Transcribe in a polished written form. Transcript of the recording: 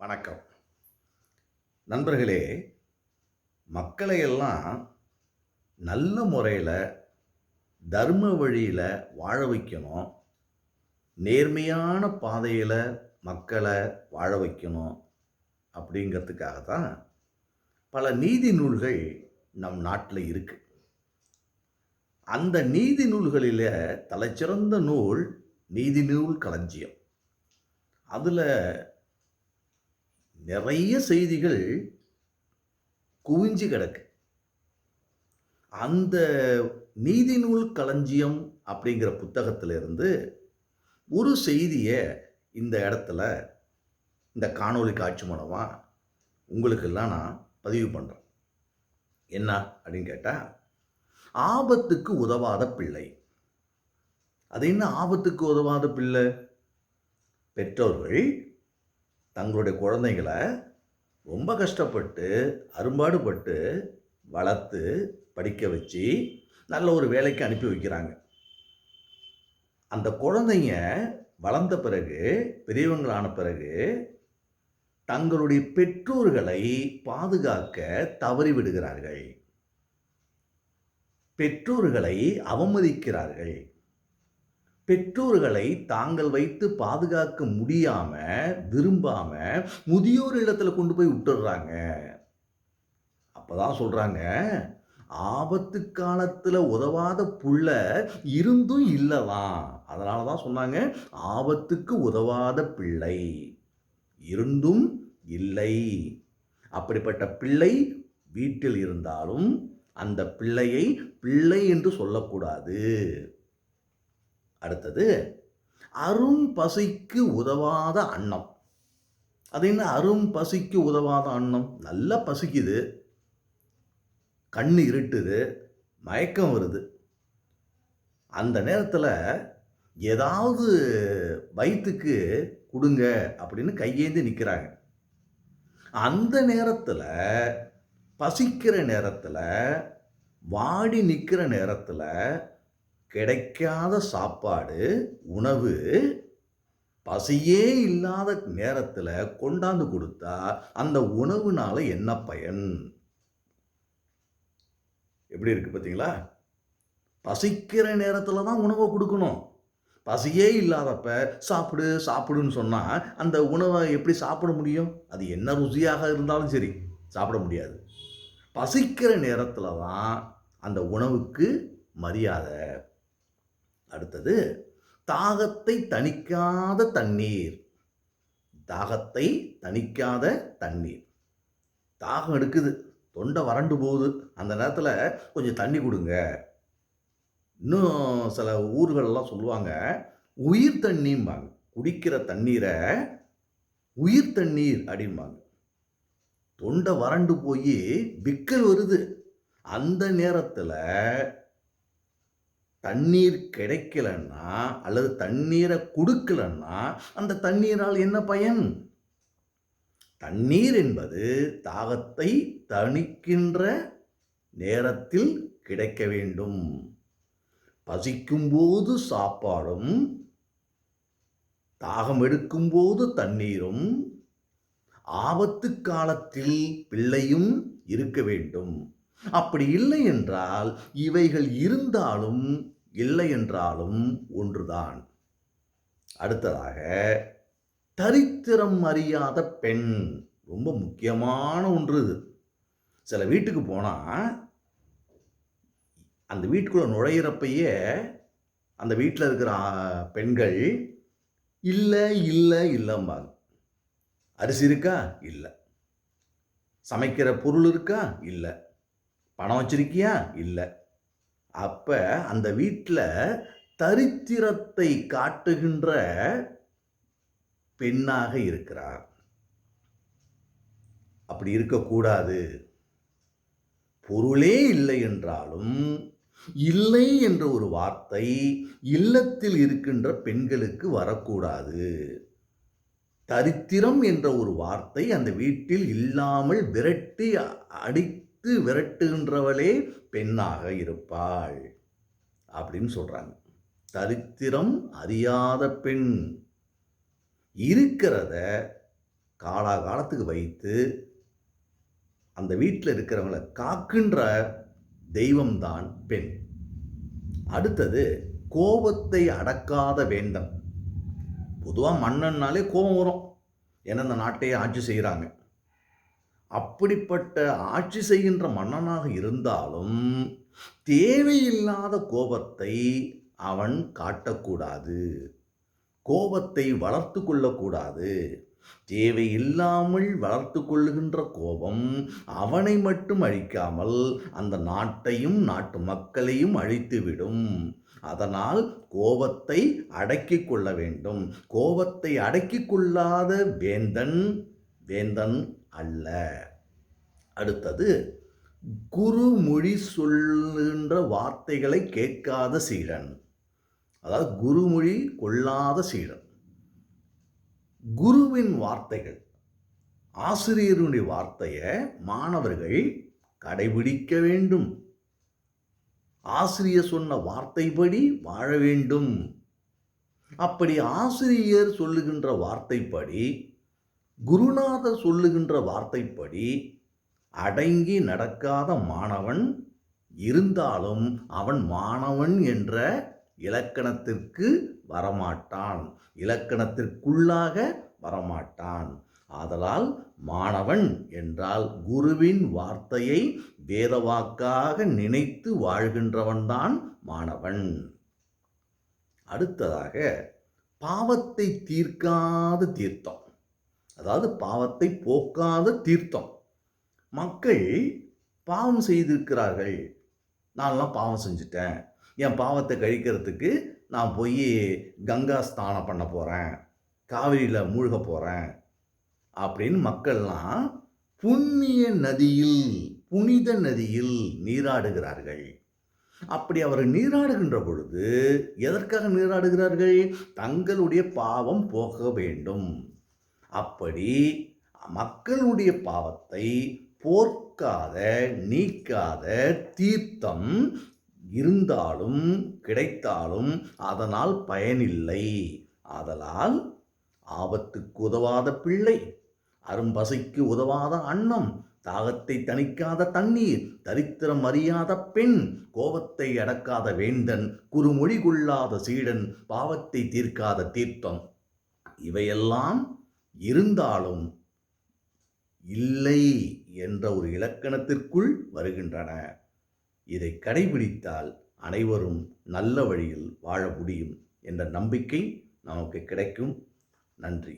வணக்கம். நண்பர்களே, மக்களை எல்லாம் நல்ல முறையில, தர்ம வழியில வாழ வைக்கணும். நேர்மையான பாதையில மக்கள வாழ வைக்கணும் அப்படிங்கிறதுக்காக தான் பல நீதி நூல்கள் நம் நாட்டுல இருக்கு. அந்த நீதி நூல்களில தலைசிறந்த நூல் நீதிநூல் களஞ்சியம். அதுல நிறைய செய்திகள் குவிஞ்சு கிடக்கு. அந்த நீதிநூல் களஞ்சியம் அப்படிங்கிற புத்தகத்திலிருந்து ஒரு செய்திய இந்த இடத்துல, இந்த காணொளி காட்சி மூலமா உங்களுக்கெல்லாம் நான் பதிவு பண்றேன். என்ன அப்படின்னு கேட்டா, ஆபத்துக்கு உதவாத பிள்ளை. அது என்ன ஆபத்துக்கு உதவாத பிள்ளை? பெற்றோர்கள் தங்களுடைய குழந்தைகள ரொம்ப கஷ்டப்பட்டு, அரும்பாடுபட்டு வளர்த்து, படிக்க வச்சு, நல்ல ஒரு வேலைக்கு அனுப்பி வைக்கிறாங்க. அந்த குழந்தைங்க வளர்ந்த பிறகு, பெரியவங்களான பிறகு, தங்களுடைய பெற்றோர்களை பாதுகாக்க தவறிவிடுகிறார்கள். பெற்றோர்களை அவமதிக்கிறார்கள். பெற்றோர்களை தாங்கள் வைத்து பாதுகாக்க முடியாம, விரும்பாம, முதியோர் இல்லத்துல கொண்டு போய் விட்டுர்றாங்க. அப்பதான் சொல்றாங்க, ஆபத்து காலத்துல உதவாத புள்ள இருந்தும் இல்லலாம். அதனால தான் சொன்னாங்க, ஆபத்துக்கு உதவாத பிள்ளை இருந்தும் இல்லை. அப்படிப்பட்ட பிள்ளை வீட்டில் இருந்தாலும் அந்த பிள்ளையை பிள்ளை என்று சொல்லக்கூடாது. அடுத்தது, அரும் பசிக்கு உதவாத அன்னம். அது என்ன அரும் பசிக்கு உதவாத அன்னம்? நல்லா பசிக்குது, கண்ணு இருட்டுது, மயக்கம் வருது. அந்த நேரத்துல ஏதாவது வயித்துக்கு குடுங்க அப்படின்னு கையேந்தி நிக்கிறாங்க. அந்த நேரத்துல, பசிக்கிற நேரத்துல, வாடி நிக்கிற நேரத்துல கிடைக்காத சாப்பாடு, உணவு, பசியே இல்லாத நேரத்துல கொண்டாந்து கொடுத்தா அந்த உணவுனால என்ன பயன்? எப்படி இருக்கு பார்த்தீங்களா? பசிக்கிற நேரத்துல தான் உணவ குடுக்கணும். பசியே இல்லாதப்ப சாப்பிடு, சாப்பிடுன்னு சொன்னா, அந்த உணவ எப்படி சாப்பிட முடியும்? அது என்ன ருசியாக இருந்தாலும் சரி, சாப்பிட முடியாது. பசிக்கிற நேரத்துல தான் அந்த உணவுக்கு மரியாதை. அடுத்தது, தாகத்தை தணிக்காத தண்ணீர். தாகத்தை தணிக்காத தண்ணீர். தாகம் எடுக்குது, தொண்டை வறண்டு போகுது. அந்த நேரத்துல கொஞ்சம் தண்ணி குடுங்க. இன்னும் சில ஊர்கள்லாம் சொல்லுவாங்க, உயிர் தண்ணீம்பாங்க. குடிக்கிற தண்ணீர உயிர் தண்ணீர் அப்படிம்பாங்க. தொண்டை வறண்டு போயி விக்கல் வருது. அந்த நேரத்துல தண்ணீர் கிடைக்கலன்னா, அல்லது தண்ணீர குடுக்கலன்னா, அந்த தண்ணீரால் என்ன பயன்? தண்ணீர் என்பது தாகத்தை தணிக்கின்ற நேரத்தில் கிடைக்க வேண்டும். பசிக்கும்போது சாப்பாடும், தாகம் எடுக்கும்போது தண்ணீரும், ஆபத்து காலத்தில் பிள்ளையும் இருக்க வேண்டும். அப்படி இல்லை என்றால், இவைகள் இருந்தாலும், இல்லை என்றாலும் ஒன்றுதான். அடுத்ததாக, தரித்திரம் அறியாத பெண். ரொம்ப முக்கியமான ஒன்று இது. சில வீட்டுக்கு போனா, அந்த வீட்டுக்குள்ள நுழையிறப்பயே, அந்த வீட்ல இருக்கிற பெண்கள், இல்ல, இல்ல, இல்லம்பாங்க. அரிசி இருக்கா? இல்ல. சமைக்கிற பொருள் இருக்கா? இல்ல. பணம் வச்சிருக்கியா? இல்ல. அப்ப அந்த வீட்ல தரித்திரத்தை காட்டுகின்ற பெண்ணாக இருக்கிறார். அப்படி இருக்கக்கூடாது. பொருளே இல்லை என்றாலும், இல்லை என்ற ஒரு வார்த்தை இல்லத்தில் இருக்கின்ற பெண்களுக்கு வரக்கூடாது. தரித்திரம் என்ற ஒரு வார்த்தை அந்த வீட்டில் இல்லாமல் விரட்டி அடித்து விரட்டுகின்றவளே பெண்ணாக இருப்பாள் அப்படின்னு சொல்றாங்க. தரித்திரம் அறியாத பெண் இருக்கிறத காலாகாலத்துக்கு வைத்து அந்த வீட்டில் இருக்கிறவங்கள காக்கின்ற தெய்வம்தான் பெண். அடுத்தது கோபத்தை அடக்காத வேந்தன். பொதுவாக மன்னன்னாலே கோபம் வரும். ஏன்னா இந்த நாட்டையே ஆட்சி செய்கிறாங்க. அப்படிப்பட்ட ஆட்சி செய்கின்ற மன்னனாக இருந்தாலும் தேவையில்லாத கோபத்தை அவன் காட்டக்கூடாது. கோபத்தை வளர்த்து கொள்ளக்கூடாது. தேவையில்லாமல் வளர்த்து கொள்ளுகின்ற கோபம் அவனை மட்டும் அழிக்காமல் அந்த நாட்டையும் நாட்டு மக்களையும் அழித்துவிடும். அதனால் கோபத்தை அடக்கிக் கொள்ள வேண்டும். கோபத்தை அடக்கிக் கொள்ளாத வேந்தன் வேந்தன் அல்ல. அடுத்தது குருமொழி சொல்லுகின்ற வார்த்தைகளை கேட்காத சீடன். அதாவது குருமொழி கொள்ளாத சீடன். குருவின் வார்த்தைகள், ஆசிரியருடைய வார்த்தையை மாணவர்கள் கடைபிடிக்க வேண்டும். ஆசிரியர் சொன்ன வார்த்தைப்படி வாழ வேண்டும். அப்படி ஆசிரியர் சொல்லுகின்ற வார்த்தைப்படி, குருநாதர் சொல்லுகின்ற வார்த்தைப்படி அடங்கி நடக்காத மாணவன் இருந்தாலும் அவன் மாணவன் என்ற இலக்கணத்திற்கு வரமாட்டான், இலக்கணத்திற்குள்ளாக வரமாட்டான். ஆதலால் மாணவன் என்றால் குருவின் வார்த்தையை வேதவாக்காக நினைத்து வாழ்கின்றவன்தான் மாணவன். அடுத்ததாக பாவத்தை தீர்க்காத தீர்த்தம், அதாவது பாவத்தை போக்காத தீர்த்தம். மக்கள் பாவம் செய்திருக்கிறார்கள். நான்லாம் பாவம் செஞ்சுட்டேன், என் பாவத்தை கழிக்கிறதுக்கு நான் போய் கங்கா ஸ்நானம் பண்ண போகிறேன், காவிரியில் மூழ்க போகிறேன் அப்படின்னு மக்கள்லாம் புனித நதியில் நீராடுகிறார்கள். அப்படி அவர் நீராடுகின்ற பொழுது எதற்காக நீராடுகிறார்கள்? தங்களுடைய பாவம் போக வேண்டும். அப்படி மக்களுடைய பாவத்தை போக்காத நீக்காத தீர்த்தம் இருந்தாலும் கிடைத்தாலும் அதனால் பயனில்லை. ஆதலால் ஆபத்துக்கு உதவாத பிள்ளை, அரும்பசிக்கு உதவாத அன்னம், தாகத்தை தணிக்காத தண்ணீர், தரித்திரம் அறியாத பெண், கோபத்தை அடக்காத வேந்தன், குறுமொழி கொள்ளாத சீடன், பாவத்தை தீர்க்காத தீர்த்தம், இவையெல்லாம் இருந்தாலும் இல்லை என்ற ஒரு இலக்கணத்திற்குள் வருகின்றன. இதை கடைபிடித்தால் அனைவரும் நல்ல வழியில் வாழ முடியும் என்ற நம்பிக்கை நமக்கு கிடைக்கும். நன்றி.